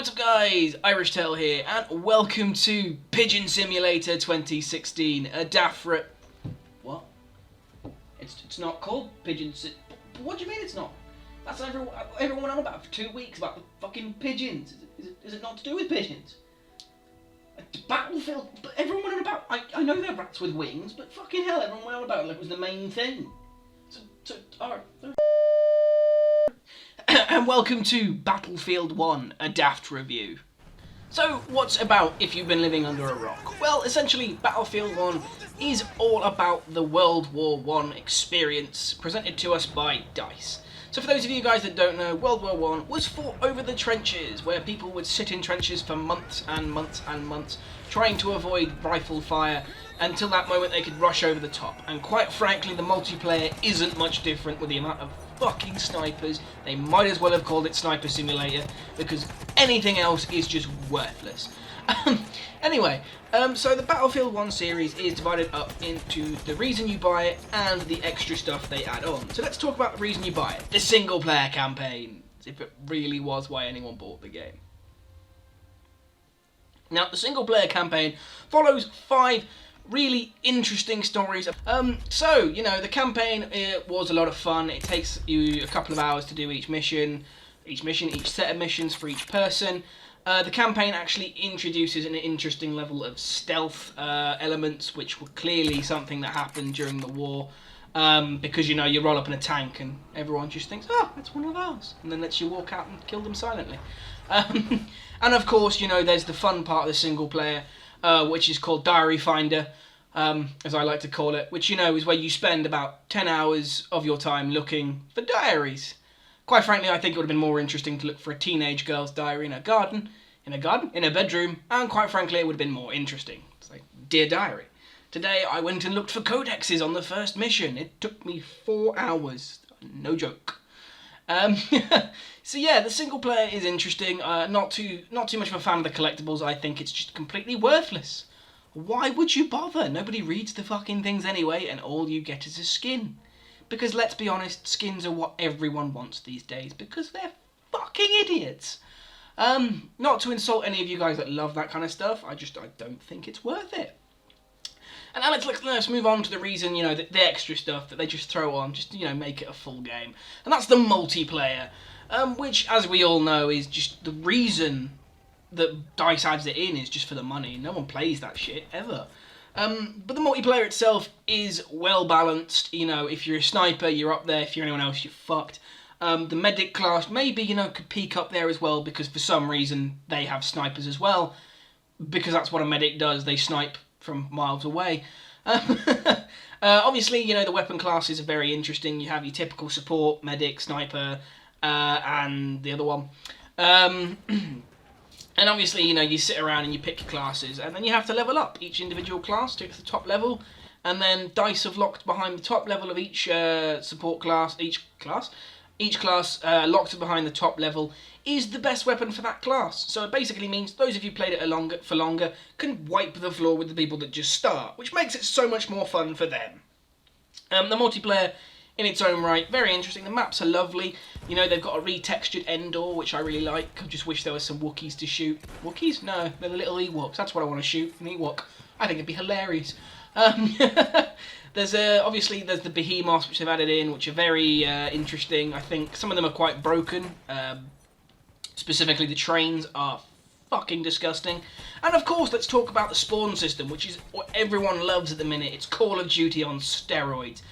What's up guys, Irish Tail here, and welcome to Pigeon Simulator 2016, a Daft. What? It's not called Pigeon What do you mean it's not? That's everyone on about for 2 weeks about the fucking pigeons. Is it not to do with pigeons? Battlefield, but everyone went on about, I know they're rats with wings, but fucking hell, everyone went on about it like it was the main thing. Alright. And welcome to Battlefield 1, a Daft review. So, what's about if you've been living under a rock? Well, essentially, Battlefield 1 is all about the World War I experience presented to us by DICE. So for those of you guys that don't know, World War I was fought over the trenches, where people would sit in trenches for months and months and months, trying to avoid rifle fire, until that moment they could rush over the top. And quite frankly, the multiplayer isn't much different with the amount of fucking snipers. They might as well have called it Sniper Simulator, because anything else is just worthless. Anyway, so the Battlefield 1 series is divided up into the reason you buy it and the extra stuff they add on. So let's talk about the reason you buy it. The single player campaign, as if it really was why anyone bought the game. Now, the single player campaign follows 5 really interesting stories. So, you know, the campaign was a lot of fun. It takes you a couple of hours to do each set of missions for each person. The campaign actually introduces an interesting level of stealth elements, which were clearly something that happened during the war. Because, you know, you roll up in a tank and everyone just thinks, oh, that's one of ours, and then lets you walk out and kill them silently. And of course, you know, there's the fun part of the single player, which is called Diary Finder, as I like to call it, which, you know, is where you spend about 10 hours of your time looking for diaries. Quite frankly, I think it would have been more interesting to look for a teenage girl's diary in a bedroom, and quite frankly, it would have been more interesting. It's like, Dear Diary, today I went and looked for codexes on the first mission. It took me 4 hours. No joke. So yeah, the single player is interesting. Not too much of a fan of the collectibles. I think it's just completely worthless. Why would you bother? Nobody reads the fucking things anyway, and all you get is a skin. Because let's be honest, skins are what everyone wants these days, because they're fucking idiots. Not to insult any of you guys that love that kind of stuff, I don't think it's worth it. And now let's move on to the reason, you know, the extra stuff that they just throw on, just to, you know, make it a full game. And that's the multiplayer, which, as we all know, is just the reason that DICE adds it in is just for the money. No one plays that shit, ever. But the multiplayer itself is well balanced. You know, if you're a sniper, you're up there. If you're anyone else, you're fucked. The medic class maybe, you know, could peak up there as well, because for some reason they have snipers as well, because that's what a medic does. They snipe from miles away. Obviously, you know, the weapon classes are very interesting. You have your typical support, medic, sniper, and the other one. And obviously, you know, you sit around and you pick your classes, and then you have to level up each individual class to get to the top level, and then DICE have locked behind the top level of each support class. Each class locked behind the top level is the best weapon for that class. So it basically means those of you played it for longer can wipe the floor with the people that just start, which makes it so much more fun for them. The multiplayer, in its own right, very interesting. The maps are lovely. You know, they've got a retextured Endor, which I really like. I just wish there was some Wookiees to shoot. Wookiees? No, they're the little Ewoks. That's what I want to shoot, an Ewok. I think it'd be hilarious. There's obviously there's the Behemoths, which they've added in, which are very interesting. I think some of them are quite broken. Specifically, the trains are fucking disgusting. And of course, let's talk about the spawn system, which is what everyone loves at the minute. It's Call of Duty on steroids.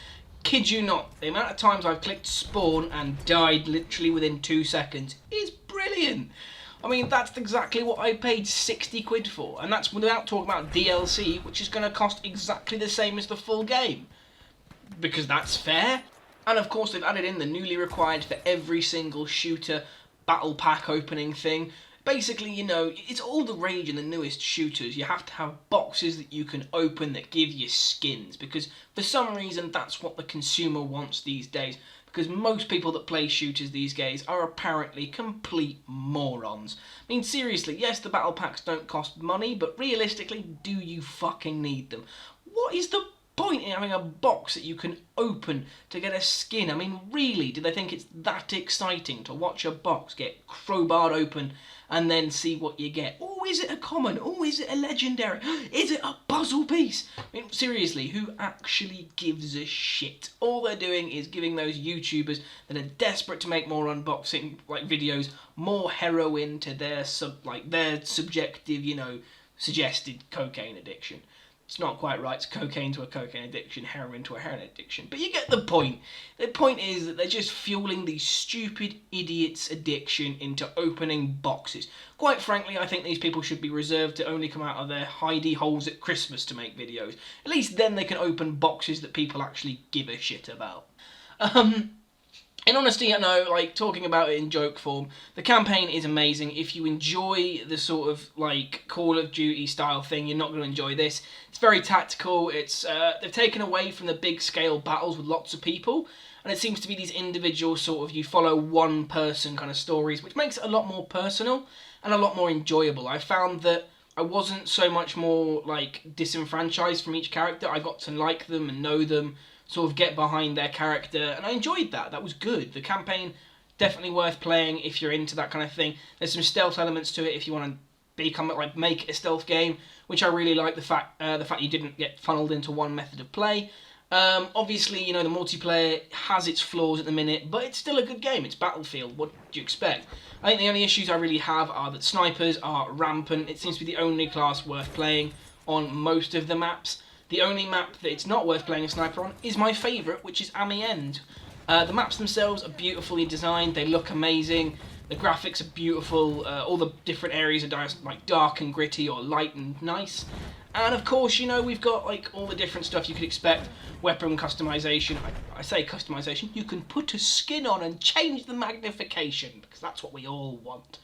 Kid you not, the amount of times I've clicked spawn and died literally within 2 seconds is brilliant. I mean, that's exactly what I paid 60 quid for, and that's without talking about DLC, which is going to cost exactly the same as the full game. Because that's fair. And of course, they've added in the newly required for every single shooter battle pack opening thing. Basically, you know, it's all the rage in the newest shooters. You have to have boxes that you can open that give you skins, because for some reason that's what the consumer wants these days, because most people that play shooters these days are apparently complete morons. I mean, seriously, yes, the battle packs don't cost money, but realistically, do you fucking need them? What is the point in having a box that you can open to get a skin? I mean, really, do they think it's that exciting to watch a box get crowbarred open and then see what you get? Oh, is it a common? Oh, is it a legendary? Is it a puzzle piece? I mean, seriously, who actually gives a shit? All they're doing is giving those YouTubers that are desperate to make more unboxing videos more heroin to their subjective, suggested cocaine addiction. It's not quite right. It's cocaine to a cocaine addiction, heroin to a heroin addiction. But you get the point. The point is that they're just fueling these stupid idiots' addiction into opening boxes. Quite frankly, I think these people should be reserved to only come out of their hidey holes at Christmas to make videos. At least then they can open boxes that people actually give a shit about. In honesty, I know, talking about it in joke form, the campaign is amazing. If you enjoy the sort of, Call of Duty style thing, you're not going to enjoy this. It's very tactical. It's they've taken away from the big-scale battles with lots of people, and it seems to be these individual sort of, you follow one person kind of stories, which makes it a lot more personal and a lot more enjoyable. I found that I wasn't so much more, disenfranchised from each character. I got to like them and know them, sort of get behind their character, and I enjoyed that. That was good. The campaign, definitely worth playing if you're into that kind of thing. There's some stealth elements to it if you want to make it a stealth game, which I really like. The fact you didn't get funneled into one method of play. Obviously, the multiplayer has its flaws at the minute, but it's still a good game. It's Battlefield. What do you expect? I think the only issues I really have are that snipers are rampant. It seems to be the only class worth playing on most of the maps. The only map that it's not worth playing a sniper on is my favourite, which is Amiens. The maps themselves are beautifully designed, they look amazing, the graphics are beautiful, all the different areas are dark and gritty or light and nice. And of course, we've got all the different stuff you could expect. Weapon customization, I say customization, you can put a skin on and change the magnification, because that's what we all want.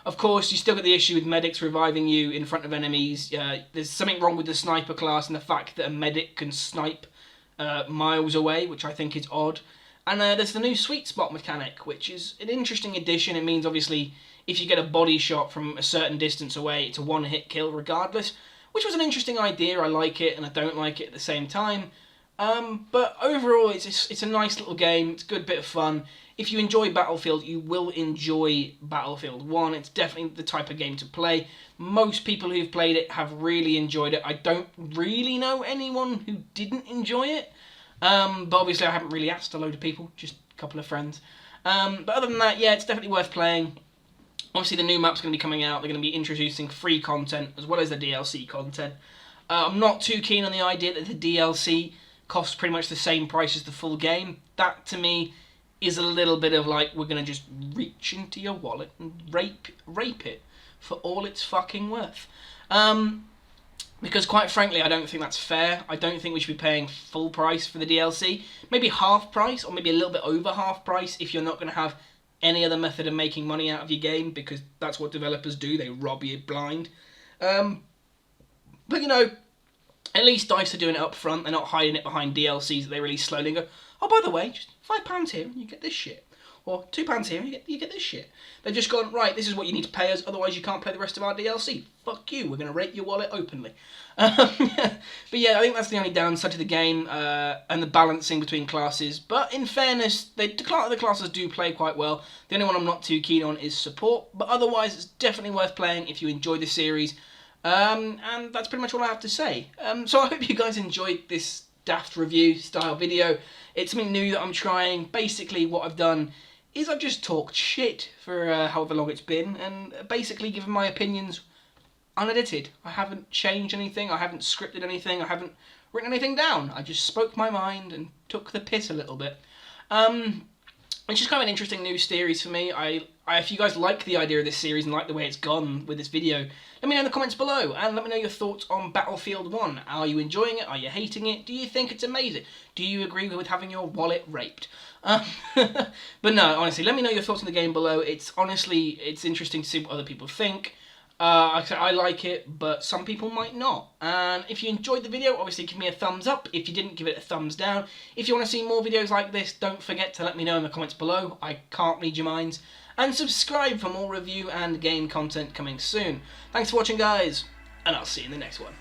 Of course, you still get the issue with medics reviving you in front of enemies. There's something wrong with the sniper class and the fact that a medic can snipe miles away, which I think is odd. And there's the new sweet spot mechanic, which is an interesting addition. It means, obviously, if you get a body shot from a certain distance away, it's a one-hit kill regardless, which was an interesting idea. I like it and I don't like it at the same time. But overall, it's a nice little game. It's a good bit of fun. If you enjoy Battlefield, you will enjoy Battlefield 1. It's definitely the type of game to play. Most people who've played it have really enjoyed it. I don't really know anyone who didn't enjoy it. But obviously I haven't really asked a load of people, just a couple of friends. But other than that, yeah, it's definitely worth playing. Obviously the new map's going to be coming out. They're going to be introducing free content as well as the DLC content. I'm not too keen on the idea that the DLC costs pretty much the same price as the full game. That, to me, is a little bit of we're going to just reach into your wallet and rape it for all it's fucking worth. Because quite frankly, I don't think that's fair. I don't think we should be paying full price for the DLC. Maybe half price, or maybe a little bit over half price if you're not going to have any other method of making money out of your game, because that's what developers do. They rob you blind. But at least DICE are doing it up front. They're not hiding it behind DLCs that they release slowly and go, oh, by the way, just £5 here and you get this shit. Or £2 here and you get this shit. They've just gone, right, this is what you need to pay us, otherwise you can't play the rest of our DLC. Fuck you, we're going to rape your wallet openly. But yeah, I think that's the only downside to the game, and the balancing between classes. But in fairness, the classes do play quite well. The only one I'm not too keen on is support, but otherwise it's definitely worth playing if you enjoy the series. And that's pretty much all I have to say. So I hope you guys enjoyed this Daft review style video. It's something new that I'm trying. Basically what I've done is I've just talked shit for however long it's been, and basically given my opinions unedited. I haven't changed anything, I haven't scripted anything, I haven't written anything down. I just spoke my mind and took the piss a little bit. It's just kind of an interesting new series for me. If you guys like the idea of this series and like the way it's gone with this video, let me know in the comments below, and let me know your thoughts on Battlefield 1. Are you enjoying it? Are you hating it? Do you think it's amazing? Do you agree with having your wallet raped? But no, honestly, let me know your thoughts on the game below. It's interesting to see what other people think. I like it, but some people might not. And if you enjoyed the video, obviously give me a thumbs up. If you didn't, give it a thumbs down. If you want to see more videos like this, don't forget to let me know in the comments below. I can't read your minds. And subscribe for more review and game content coming soon. Thanks for watching, guys, and I'll see you in the next one.